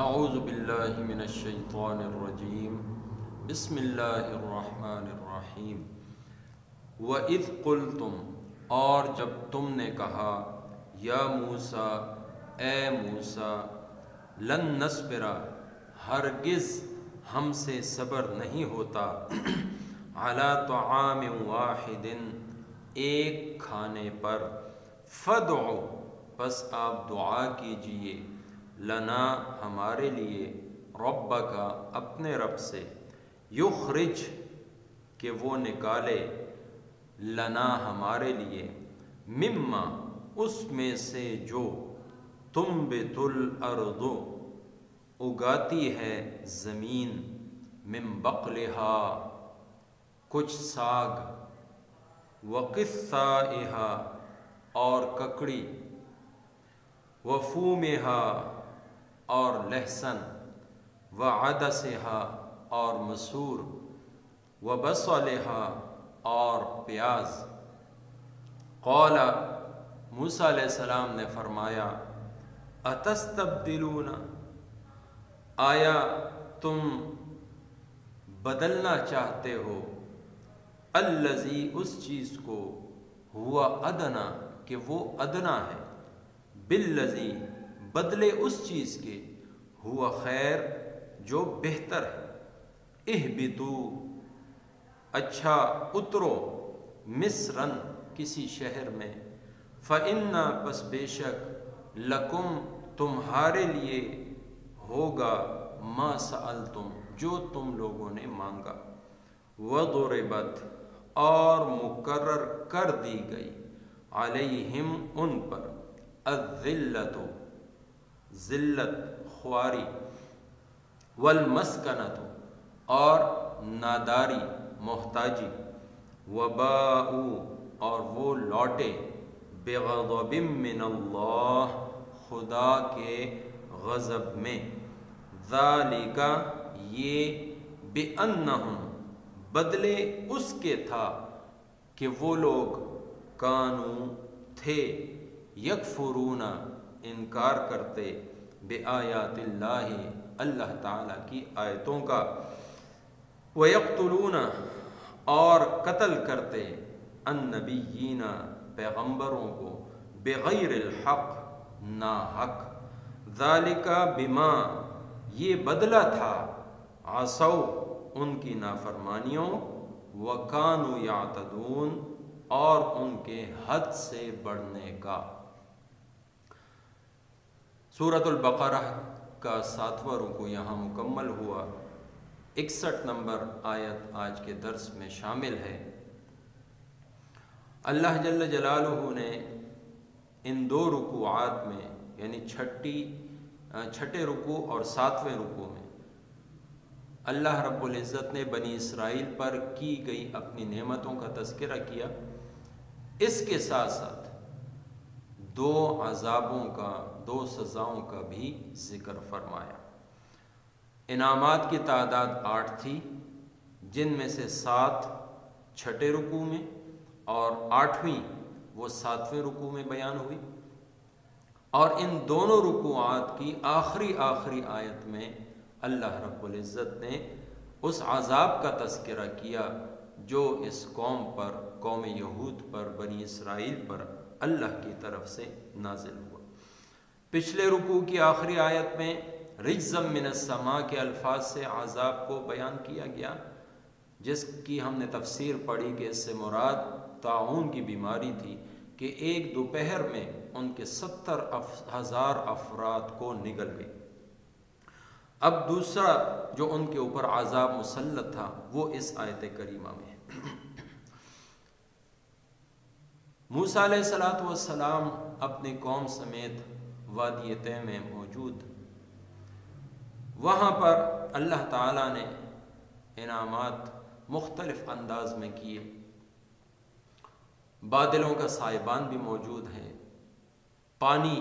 اعوذ باللہ من الشیطان الرجیم بسم اللہ الرحمن الرحیم وَإِذْ قُلْتُمْ اور جب تم نے کہا یا موسیٰ اے موسیٰ لن نصبر ہرگز ہم سے صبر نہیں ہوتا علی طعام واحد ایک کھانے پر فادعوا پس آپ دعا کیجئے لنا ہمارے لیے ربک اپنے رب سے یخرج کہ وہ نکالے لنا ہمارے لیے مما اس میں سے جو تنبت الارض اگاتی ہے زمین من بقلہا کچھ ساگ وقثائہا اور ککڑی وفومہا اور لہسن وعدسہا اور مسور وبصلہا اور پیاز قال موسیٰ علیہ السلام نے فرمایا اتستبدلون آیا تم بدلنا چاہتے ہو الذی اس چیز کو ہوا ادنا کہ وہ ادنا ہے بالذی بدلے اس چیز کے ہوا خیر جو بہتر ہے اہبتو اچھا اترو مصرن کسی شہر میں فَإِنَّ پس بے شک لکم تمہارے لیے ہوگا ما سألتم جو تم لوگوں نے مانگا وضربت اور مقرر کر دی گئی علیہم ان پر الذلت ذلت خواری والمسکنت اور ناداری محتاجی وباء اور وہ لوٹے بغضب من اللہ خدا کے غضب میں ذالک یہ بأنہم بدلے اس کے تھا کہ وہ لوگ کانو تھے یکفرون انکار کرتے بآیات اللہ اللہ تعالیٰ کی آیتوں کا وَيَقْتُلُونَ اور قتل کرتے النبیین پیغمبروں کو بغیر الحق ناحق ذالک بما یہ بدلہ تھا عصوا ان کی نافرمانیوں وَكَانُوا يَعْتَدُونَ اور ان کے حد سے بڑھنے کا۔ سورۃ البقرہ کا 7واں رکوع یہاں مکمل ہوا۔ 61 نمبر آیت آج کے درس میں شامل ہے۔ اللہ جل جلالہ نے ان دو رکوعات میں یعنی چھٹے رکوع اور 7ویں رکوع میں اللہ رب العزت نے بنی اسرائیل پر کی گئی اپنی نعمتوں کا تذکرہ کیا، اس کے ساتھ ساتھ دو عذابوں کا، دو سزاؤں کا بھی ذکر فرمایا۔ انعامات کی تعداد 8 تھی، جن میں سے 7 چھٹے رکوع میں اور 8ویں وہ 7ویں رکوع میں بیان ہوئی، اور ان دونوں رکوعات کی آخری آیت میں اللہ رب العزت نے اس عذاب کا تذکرہ کیا جو اس قوم پر، قوم یہود پر، بنی اسرائیل پر اللہ کی طرف سے نازل ہوا۔ پچھلے رکوع کی آخری آیت میں رجزا من السماء کے الفاظ سے عذاب کو بیان کیا گیا، جس کی ہم نے تفسیر پڑھی کہ اس سے مراد طاعون کی بیماری تھی کہ ایک دوپہر میں ان کے 70,000 افراد کو نگل گئی۔ اب دوسرا جو ان کے اوپر عذاب مسلط تھا وہ اس آیت کریمہ میں ہے۔ موسیٰ علیہ السلام اپنی قوم سمیت وادی طے میں موجود، وہاں پر اللہ تعالیٰ نے انعامات مختلف انداز میں کیے، بادلوں کا سائبان بھی موجود ہے، پانی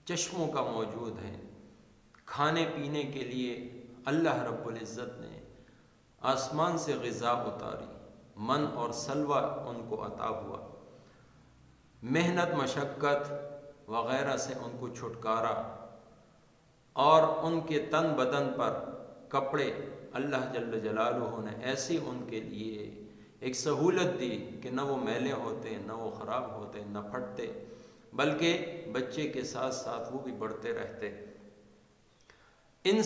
چشموں کا موجود ہے، کھانے پینے کے لیے اللہ رب العزت نے آسمان سے غذا اتاری، من اور سلوہ ان کو عطا ہوا، محنت مشقت وغیرہ سے ان کو چھٹکارا، اور ان کے تن بدن پر کپڑے اللہ جل جلالہ نے ایسی ان کے لیے ایک سہولت دی کہ نہ وہ میلے ہوتے، نہ وہ خراب ہوتے، نہ پھٹتے، بلکہ بچے کے ساتھ ساتھ وہ بھی بڑھتے رہتے۔ ان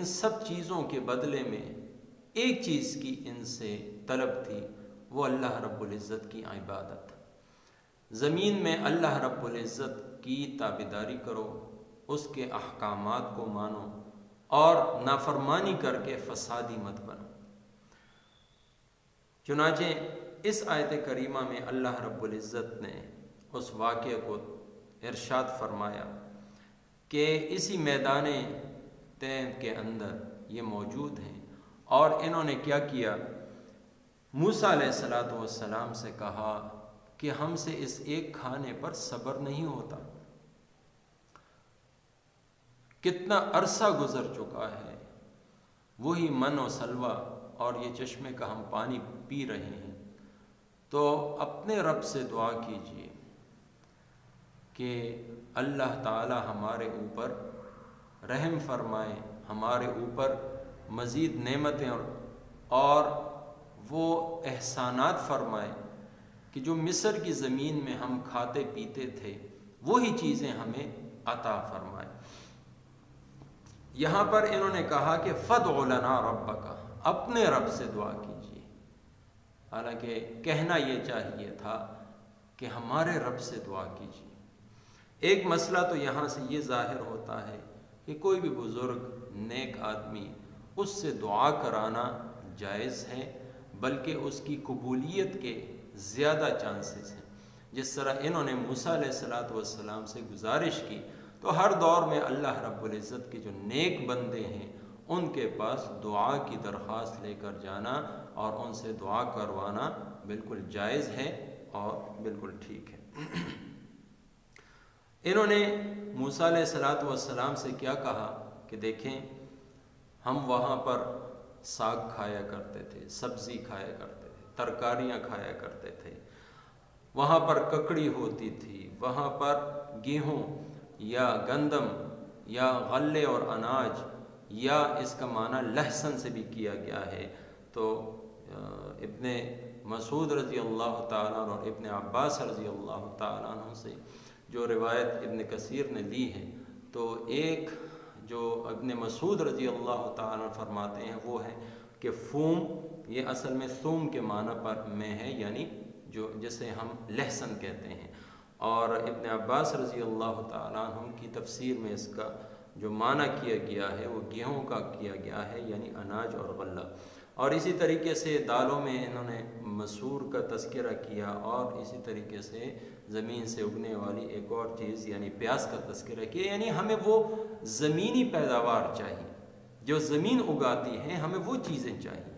سب چیزوں کے بدلے میں ایک چیز کی ان سے طلب تھی، وہ اللہ رب العزت کی عبادت۔ زمین میں اللہ رب العزت کی تابعداری کرو، اس کے احکامات کو مانو اور نافرمانی کر کے فسادی مت بنو۔ چنانچہ اس آیت کریمہ میں اللہ رب العزت نے اس واقعے کو ارشاد فرمایا کہ اسی میدان طیب کے اندر یہ موجود ہیں، اور انہوں نے کیا کیا؟ موسیٰ علیہ السلام سے کہا کہ ہم سے اس ایک کھانے پر صبر نہیں ہوتا، کتنا عرصہ گزر چکا ہے، وہی من و سلوہ اور یہ چشمے کا ہم پانی پی رہے ہیں۔ تو اپنے رب سے دعا کیجیے کہ اللہ تعالی ہمارے اوپر رحم فرمائے، ہمارے اوپر مزید نعمتیں اور وہ احسانات فرمائے کہ جو مصر کی زمین میں ہم کھاتے پیتے تھے وہی چیزیں ہمیں عطا فرمائے۔ یہاں پر انہوں نے کہا کہ فَادْعُ لَنَا رَبَّكَ، اپنے رب سے دعا کیجیے، حالانکہ کہنا یہ چاہیے تھا کہ ہمارے رب سے دعا کیجیے۔ ایک مسئلہ تو یہاں سے یہ ظاہر ہوتا ہے کہ کوئی بھی بزرگ نیک آدمی اس سے دعا کرانا جائز ہے، بلکہ اس کی قبولیت کے زیادہ چانسز ہیں۔ جس طرح انہوں نے موسیٰ علیہ السلام سے گزارش کی، تو ہر دور میں اللہ رب العزت کے جو نیک بندے ہیں ان کے پاس دعا کی درخواست لے کر جانا اور ان سے دعا کروانا بالکل جائز ہے اور بالکل ٹھیک ہے۔ انہوں نے موسیٰ علیہ السلام سے کیا کہا کہ دیکھیں، ہم وہاں پر ساگ کھایا کرتے تھے، سبزی کھایا کرتے تھے، ترکاریاں کھایا کرتے تھے، وہاں پر ککڑی ہوتی تھی، وہاں پر گیہوں یا گندم یا غلے اور اناج، یا اس کا معنی لہسن سے بھی کیا گیا ہے۔ تو ابن مسعود رضی اللہ تعالیٰ عنہ اور ابن عباس رضی اللہ تعالیٰ عنہ سے جو روایت ابن کثیر نے لی ہے، تو ایک جو ابن مسعود رضی اللہ تعالیٰ عنہ فرماتے ہیں وہ ہے کہ فوم، یہ اصل میں ثوم کے معنی پر میں ہے، یعنی جو جسے ہم لہسن کہتے ہیں، اور ابن عباس رضی اللہ تعالیٰ عنہ کی تفسیر میں اس کا جو معنی کیا گیا ہے وہ گیہوں کا کیا گیا ہے، یعنی اناج اور غلہ۔ اور اسی طریقے سے دالوں میں انہوں نے مسور کا تذکرہ کیا، اور اسی طریقے سے زمین سے اگنے والی ایک اور چیز یعنی پیاز کا تذکرہ کیا، یعنی ہمیں وہ زمینی پیداوار چاہیے جو زمین اگاتی ہے، ہمیں وہ چیزیں چاہیے۔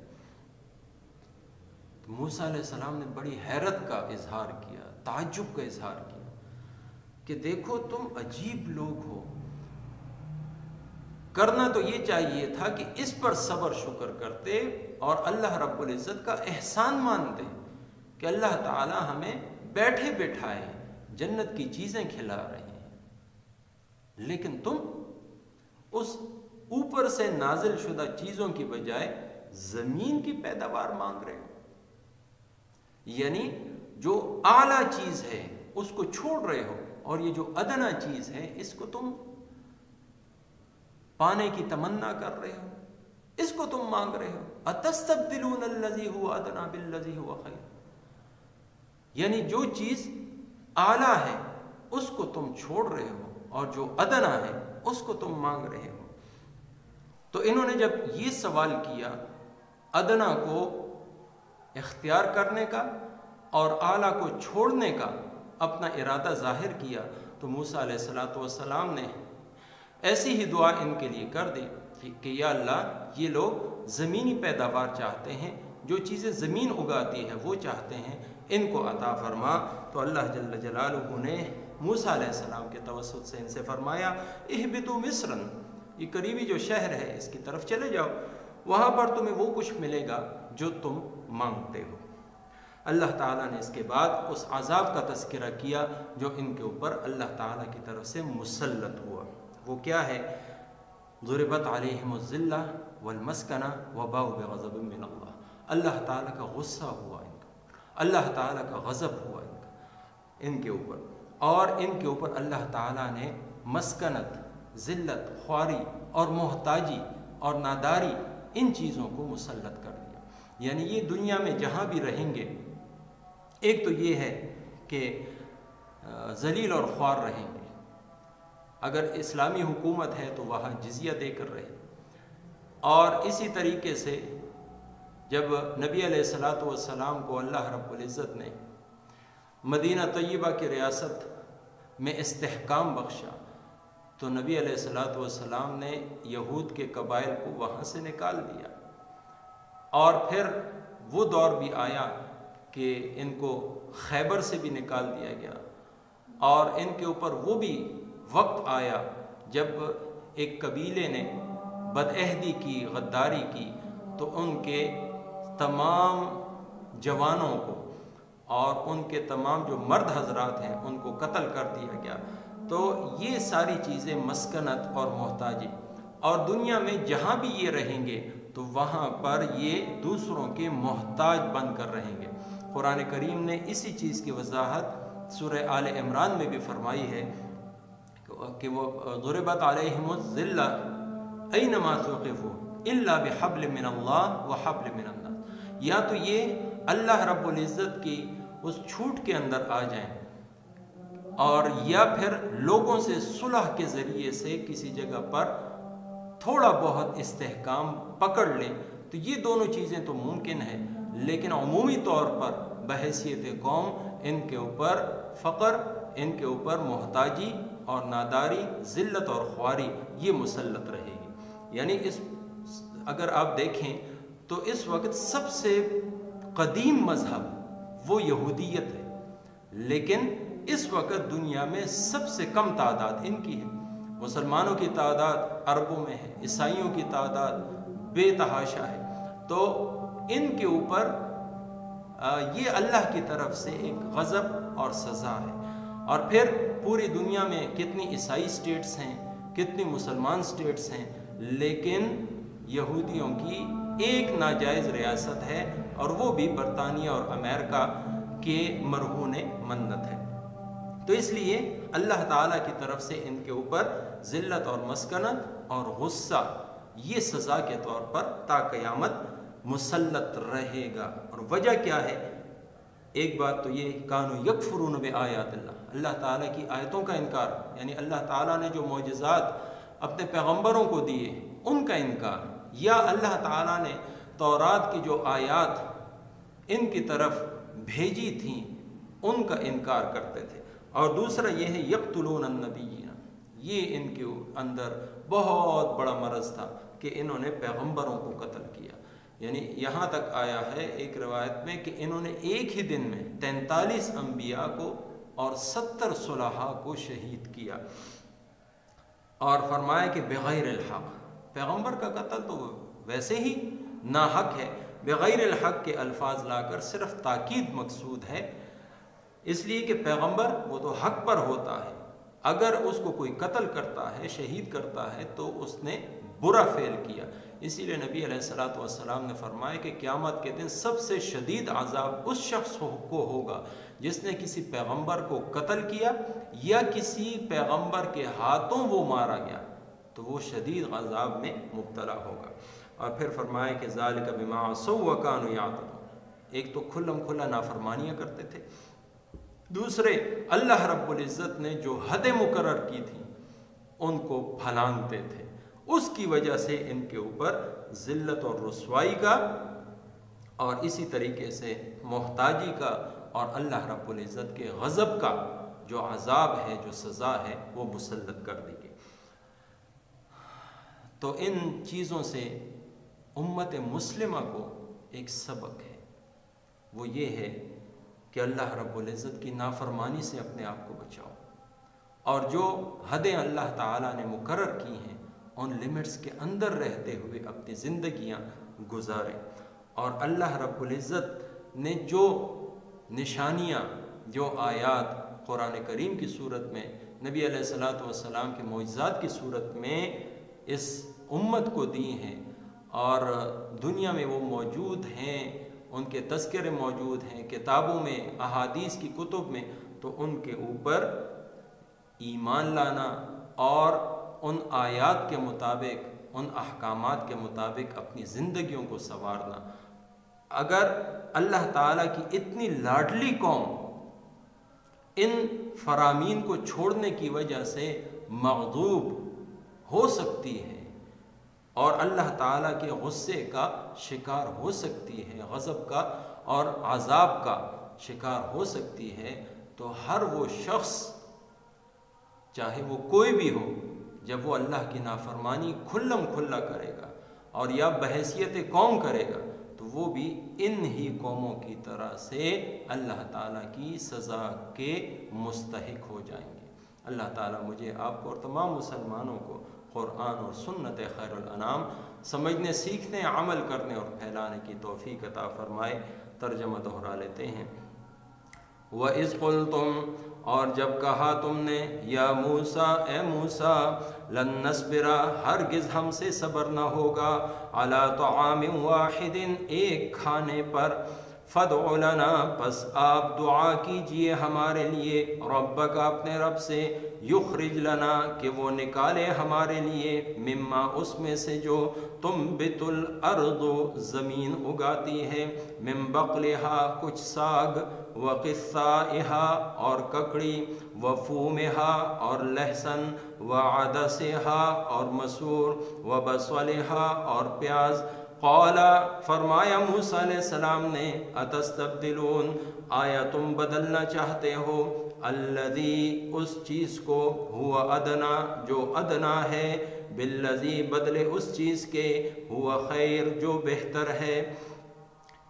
تو موسیٰ علیہ السلام نے بڑی حیرت کا اظہار کیا، تعجب کا اظہار کیا کہ دیکھو تم عجیب لوگ ہو، کرنا تو یہ چاہیے تھا کہ اس پر صبر شکر کرتے اور اللہ رب العزت کا احسان مانتے کہ اللہ تعالی ہمیں بیٹھے بٹھائے جنت کی چیزیں کھلا رہے ہیں، لیکن تم اس اوپر سے نازل شدہ چیزوں کی بجائے زمین کی پیداوار مانگ رہے ہو، یعنی جو اعلیٰ چیز ہے اس کو چھوڑ رہے ہو، اور یہ جو ادنا چیز ہے اس کو تم پانے کی تمنا کر رہے ہو، اس کو تم مانگ رہے ہو۔ اتستبدلون الذی هو ادنی بالذی هو خیر، یعنی جو چیز اعلیٰ ہے اس کو تم چھوڑ رہے ہو اور جو ادنا ہے اس کو تم مانگ رہے ہو۔ تو انہوں نے جب یہ سوال کیا، ادنا کو اختیار کرنے کا اور اعلیٰ کو چھوڑنے کا اپنا ارادہ ظاہر کیا، تو موسیٰ علیہ السلام نے ایسی ہی دعا ان کے لیے کر دی کہ یا اللہ، یہ لوگ زمینی پیداوار چاہتے ہیں، جو چیزیں زمین اگاتی ہے وہ چاہتے ہیں، ان کو عطا فرما۔ تو اللہ جل جلالہ نے موسیٰ علیہ السلام کے توسط سے ان سے فرمایا، اہبطوا مصرا، یہ قریبی جو شہر ہے اس کی طرف چلے جاؤ، وہاں پر تمہیں وہ کچھ ملے گا جو تم مانگتے ہو۔ اللہ تعالیٰ نے اس کے بعد اس عذاب کا تذکرہ کیا جو ان کے اوپر اللہ تعالیٰ کی طرف سے مسلط ہوا۔ وہ کیا ہے؟ ضربت علیہم الذلہ والمسکنہ وباؤوا بغضب من اللہ۔ اللہ تعالیٰ کا غصہ ہوا ان کا، اللہ تعالیٰ کا غضب ہوا ان کے اوپر، اور ان کے اوپر اللہ تعالیٰ نے مسکنت، ذلت، خواری اور محتاجی اور ناداری ان چیزوں کو مسلط کر دیا۔ یعنی یہ دنیا میں جہاں بھی رہیں گے، ایک تو یہ ہے کہ ذلیل اور خوار رہیں گے۔ اگر اسلامی حکومت ہے تو وہاں جزیہ دے کر رہے، اور اسی طریقے سے جب نبی علیہ الصلاۃ والسلام کو اللہ رب العزت نے مدینہ طیبہ کی ریاست میں استحکام بخشا تو نبی علیہ الصلاۃ والسلام نے یہود کے قبائل کو وہاں سے نکال دیا، اور پھر وہ دور بھی آیا کہ ان کو خیبر سے بھی نکال دیا گیا، اور ان کے اوپر وہ بھی وقت آیا جب ایک قبیلے نے بدعہدی کی، غداری کی، تو ان کے تمام جوانوں کو اور ان کے تمام جو مرد حضرات ہیں ان کو قتل کر دیا گیا۔ تو یہ ساری چیزیں مسکنت اور محتاجی، اور دنیا میں جہاں بھی یہ رہیں گے تو وہاں پر یہ دوسروں کے محتاج بن کر رہیں گے۔ قرآن کریم نے اسی چیز کی وضاحت سورہ آل عمران میں بھی فرمائی ہے کہ وہ ضربت علیہم الذلہ اینما ثقفوا الا بحبل من اللہ وحبل من الناس۔ یا تو یہ اللہ رب العزت کی اس چھوٹ کے اندر آ جائیں، اور یا پھر لوگوں سے صلح کے ذریعے سے کسی جگہ پر تھوڑا بہت استحکام پکڑ لیں، تو یہ دونوں چیزیں تو ممکن ہیں، لیکن عمومی طور پر بحیثیت قوم ان کے اوپر فقر، ان کے اوپر محتاجی اور ناداری، ذلت اور خواری یہ مسلط رہے گی۔ یعنی اگر آپ دیکھیں تو اس وقت سب سے قدیم مذہب وہ یہودیت ہے، لیکن اس وقت دنیا میں سب سے کم تعداد ان کی ہے۔ مسلمانوں کی تعداد اربوں میں ہے، عیسائیوں کی تعداد بے تحاشا ہے۔ تو ان کے اوپر یہ اللہ کی طرف سے ایک غضب اور سزا ہے۔ اور پھر پوری دنیا میں کتنی عیسائی سٹیٹس ہیں، کتنی مسلمان سٹیٹس ہیں، لیکن یہودیوں کی ایک ناجائز ریاست ہے، اور وہ بھی برطانیہ اور امریکہ کے مرہون منت ہے۔ تو اس لیے اللہ تعالیٰ کی طرف سے ان کے اوپر ذلت اور مسکنت اور غصہ یہ سزا کے طور پر تا قیامت مسلط رہے گا۔ اور وجہ کیا ہے؟ ایک بات تو یہ کانوا یکفرون بآیات اللہ، اللہ تعالیٰ کی آیتوں کا انکار، یعنی اللہ تعالیٰ نے جو معجزات اپنے پیغمبروں کو دیے ان کا انکار، یا اللہ تعالیٰ نے تورات کی جو آیات ان کی طرف بھیجی تھیں ان کا انکار کرتے تھے۔ اور دوسرا یہ ہے یقتلون النبیین، یہ ان کے اندر بہت بڑا مرض تھا کہ انہوں نے پیغمبروں کو قتل کیا۔ یعنی یہاں تک آیا ہے ایک روایت میں کہ انہوں نے ایک ہی دن میں 43 انبیاء کو اور 70 صلحاء کو شہید کیا، اور فرمایا کہ بغیر الحق، پیغمبر کا قتل تو ویسے ہی ناحق ہے، بغیر الحق کے الفاظ لا کر صرف تاکید مقصود ہے، اس لیے کہ پیغمبر وہ تو حق پر ہوتا ہے، اگر اس کو کوئی قتل کرتا ہے، شہید کرتا ہے، تو اس نے برا فعل کیا۔ اسی لیے نبی علیہ الصلوۃ والسلام نے فرمایا کہ قیامت کے دن سب سے شدید عذاب اس شخص کو ہوگا جس نے کسی پیغمبر کو قتل کیا یا کسی پیغمبر کے ہاتھوں وہ مارا گیا، تو وہ شدید عذاب میں مبتلا ہوگا۔ اور پھر فرمایا کہ ذالک بما عصوا وکانوا یعتدون، ایک تو کھلم کھلا نافرمانیاں کرتے تھے، دوسرے اللہ رب العزت نے جو حدیں مقرر کی تھیں ان کو پھلانگتے تھے، اس کی وجہ سے ان کے اوپر ذلت اور رسوائی کا اور اسی طریقے سے محتاجی کا اور اللہ رب العزت کے غضب کا جو عذاب ہے، جو سزا ہے، وہ مسلط کر دی گئی۔ تو ان چیزوں سے امت مسلمہ کو ایک سبق ہے، وہ یہ ہے کہ اللہ رب العزت کی نافرمانی سے اپنے آپ کو بچاؤ، اور جو حدیں اللہ تعالیٰ نے مقرر کی ہیں ان لمٹس کے اندر رہتے ہوئے اپنی زندگیاں گزاریں، اور اللہ رب العزت نے جو نشانیاں جو آیات قرآن کریم کی صورت میں نبی علیہ الصلوۃ والسلام کے معجزات کی صورت میں اس امت کو دی ہیں اور دنیا میں وہ موجود ہیں، ان کے تذکرے موجود ہیں کتابوں میں، احادیث کی کتب میں، تو ان کے اوپر ایمان لانا اور ان آیات کے مطابق، ان احکامات کے مطابق اپنی زندگیوں کو سنوارنا۔ اگر اللہ تعالیٰ کی اتنی لاڈلی قوم ان فرامین کو چھوڑنے کی وجہ سے مغضوب ہو سکتی ہے اور اللہ تعالیٰ کے غصے کا شکار ہو سکتی ہے، غضب کا اور عذاب کا شکار ہو سکتی ہے، تو ہر وہ شخص چاہے وہ کوئی بھی ہو، جب وہ اللہ کی نافرمانی کھلم کھلا کرے گا اور یا بحیثیت قوم کرے گا، تو وہ بھی ان ہی قوموں کی طرح سے اللہ تعالیٰ کی سزا کے مستحق ہو جائیں گے۔ اللہ تعالیٰ مجھے، آپ کو اور تمام مسلمانوں کو قرآن اور سنت خیر الانام سمجھنے، سیکھنے، عمل کرنے اور پھیلانے کی توفیق عطا فرمائے۔ ترجمہ دہرا لیتے ہیں۔ وَإِذْ قُلْتُمْ، اور جب کہا تم نے، یا موسیٰ، اے موسیٰ، لن نصبر، ہرگز ہم سے صبر نہ ہوگا، علی طعام واحد، ایک کھانے پر، فادع لنا، پس آپ دعا کیجئے ہمارے لیے، ربک، اپنے رب سے، یخرج لنا، کہ وہ نکالے ہمارے لیے، مما، اس میں سے جو، تنبت الارض، زمین اگاتی ہے، من بقلہا، کچھ ساگ، وقثائہا، اور ککڑی، وفومہا، اور لہسن، وعدسہا، اور مسور، وبصلہا، اور پیاز۔ قال، فرمایا موسیٰ علیہ السلام نے، اتستبدلون، آیا تم بدلنا چاہتے ہو، الذی، اس چیز کو، ہوا ادنا، جو ادنا ہے، بالذی، بدلے اس چیز کے، ہوا خیر، جو بہتر ہے،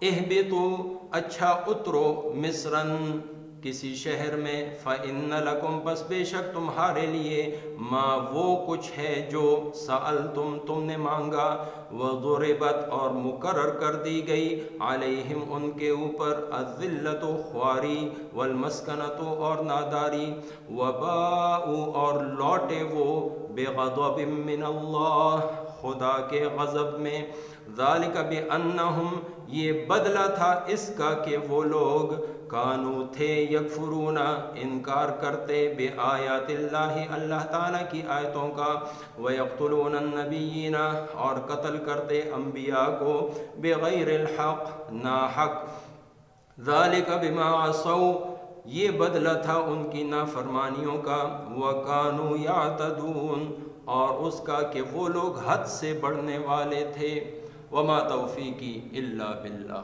اہبطوا، اچھا اترو، مصرن، کسی شہر میں، فَإِنَّ لَكُمْ، پس بے شک تمہارے لیے، ما، وہ کچھ ہے جو، سألتم، تم نے مانگا، وَضُرِبَتْ، اور مقرر کر دی گئی، علیہم، ان کے اوپر، الذلۃ، خواری، والمسکنۃ، اور ناداری، وباءوا، اور لوٹے وہ، بغضب من اللہ، خدا کے غضب میں، ذالک بأنہم، یہ بدلہ تھا اس کا کہ وہ لوگ، کانو، تھے، یکفرون، انکار کرتے، بآیات اللہ، اللہ تعالیٰ کی آیتوں کا، ویقتلون النبیین، اور قتل کرتے انبیاء کو، بغیر الحق، ناحق، ذالک بما عصوا، یہ بدلہ تھا ان کی نافرمانیوں کا، وکانو یعتدون، اور اس کا کہ وہ لوگ حد سے بڑھنے والے تھے۔ وما توفیقی الا باللہ۔